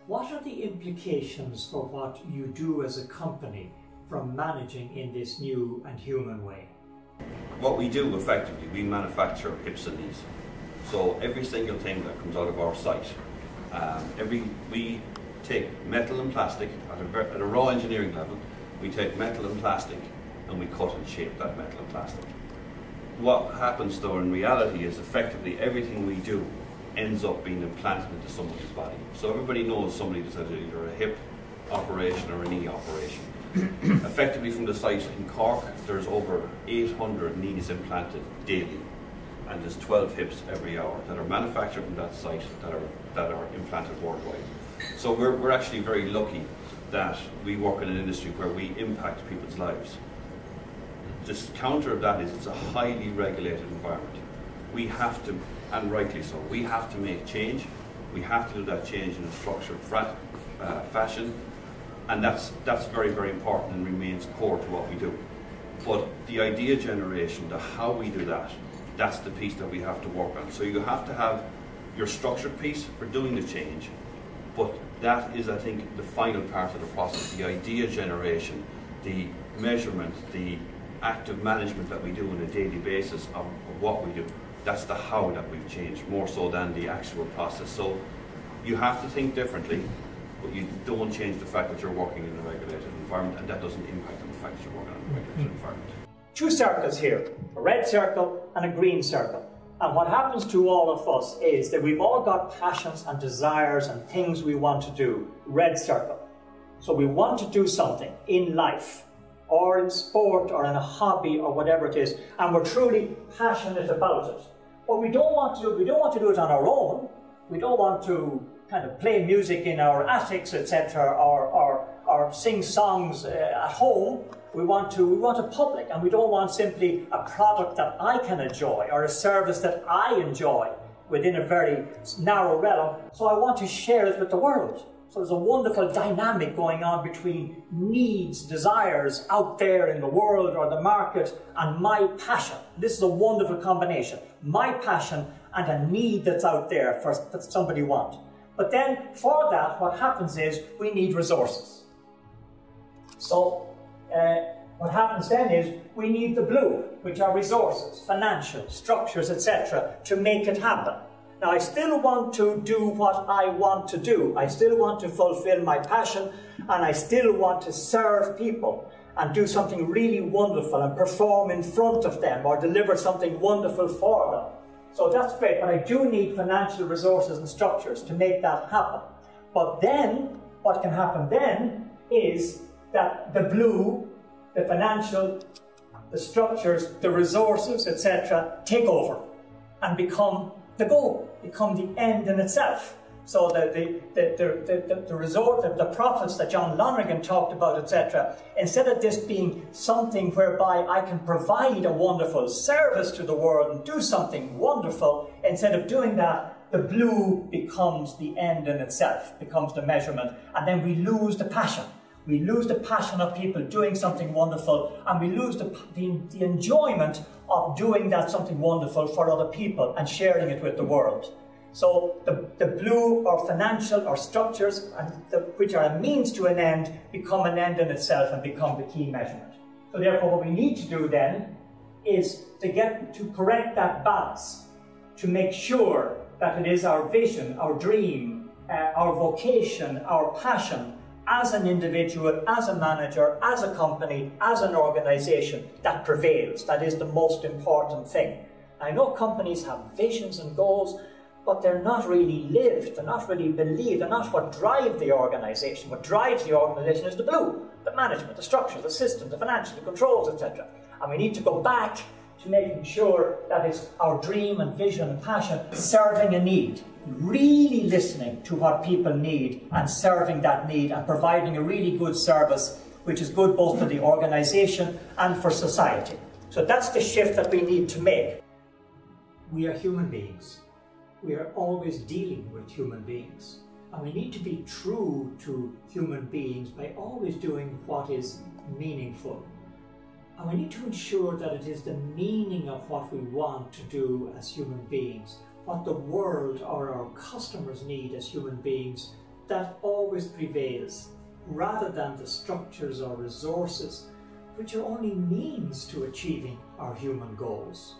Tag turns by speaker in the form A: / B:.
A: What are the implications for what you do as a company from managing in this new and human way?
B: What we do effectively, we manufacture hips and knees. So every single thing that comes out of our site, we take metal and plastic at a raw engineering level. We take metal and plastic and we cut and shape that metal and plastic. What happens though in reality is effectively everything we do ends up being implanted into somebody's body. So everybody knows somebody that's had either a hip operation or a knee operation. Effectively from the site in Cork, there's over 800 knees implanted daily, and there's 12 hips every hour that are manufactured from that site that are implanted worldwide. So we're actually very lucky that we work in an industry where we impact people's lives. The counter of that is it's a highly regulated environment. We have to, and rightly so, we have to make change. We have to do that change in a structured fashion, and that's very, very important and remains core to what we do. But the idea generation, the how we do that, that's the piece that we have to work on. So you have to have your structured piece for doing the change, but that is, I think, the final part of the process, the idea generation, the measurement, the active management that we do on a daily basis of what we do. That's the how that we've changed, more so than the actual process. So you have to think differently, but you don't change the fact that you're working in a regulated environment, and that doesn't impact on the fact that you're working in a regulated environment.
A: Two circles here, a red circle and a green circle. And what happens to all of us is that we've all got passions and desires and things we want to do, red circle. So we want to do something in life, or in sport, or in a hobby, or whatever it is, and we're truly passionate about it. But we don't want to do it on our own. We don't want to kind of play music in our attics, etc., or sing songs at home. We want a public, and we don't want simply a product that I can enjoy or a service that I enjoy within a very narrow realm. So I want to share it with the world. So there's a wonderful dynamic going on between needs, desires out there in the world or the market, and my passion. This is a wonderful combination. My passion and a need that's out there that somebody wants. But then for that, what happens is we need resources. So what happens then is we need the blue, which are resources, financial, structures, etc., to make it happen. Now, I still want to do what I want to do. I still want to fulfill my passion, and I still want to serve people and do something really wonderful and perform in front of them or deliver something wonderful for them. So that's great, but I do need financial resources and structures to make that happen. But then, what can happen then is that the blue, the financial, the structures, the resources, etc., take over and become the goal, become the end in itself. So the profits that John Lonergan talked about, etc., instead of this being something whereby I can provide a wonderful service to the world and do something wonderful, instead of doing that, the blue becomes the end in itself, becomes the measurement, and then we lose the passion. We lose the passion of people doing something wonderful, and we lose the enjoyment of doing that something wonderful for other people and sharing it with the world. So the blue or financial or structures, which are a means to an end, become an end in itself and become the key measurement. So therefore what we need to do then is to correct that balance, to make sure that it is our vision, our dream, our vocation, our passion, as an individual, as a manager, as a company, as an organization, that prevails. That is the most important thing. I know companies have visions and goals, but they're not really lived, they're not really believed, they're not what drive the organization. What drives the organization is the blue, the management, the structure, the system, the financial, the controls, etc. And we need to go back to making sure that it's our dream and vision and passion serving a need. Really listening to what people need and serving that need and providing a really good service, which is good both for the organization and for society. So that's the shift that we need to make.
C: We are human beings. We are always dealing with human beings. And we need to be true to human beings by always doing what is meaningful. And we need to ensure that it is the meaning of what we want to do as human beings, what the world or our customers need as human beings, that always prevails, rather than the structures or resources which are only means to achieving our human goals.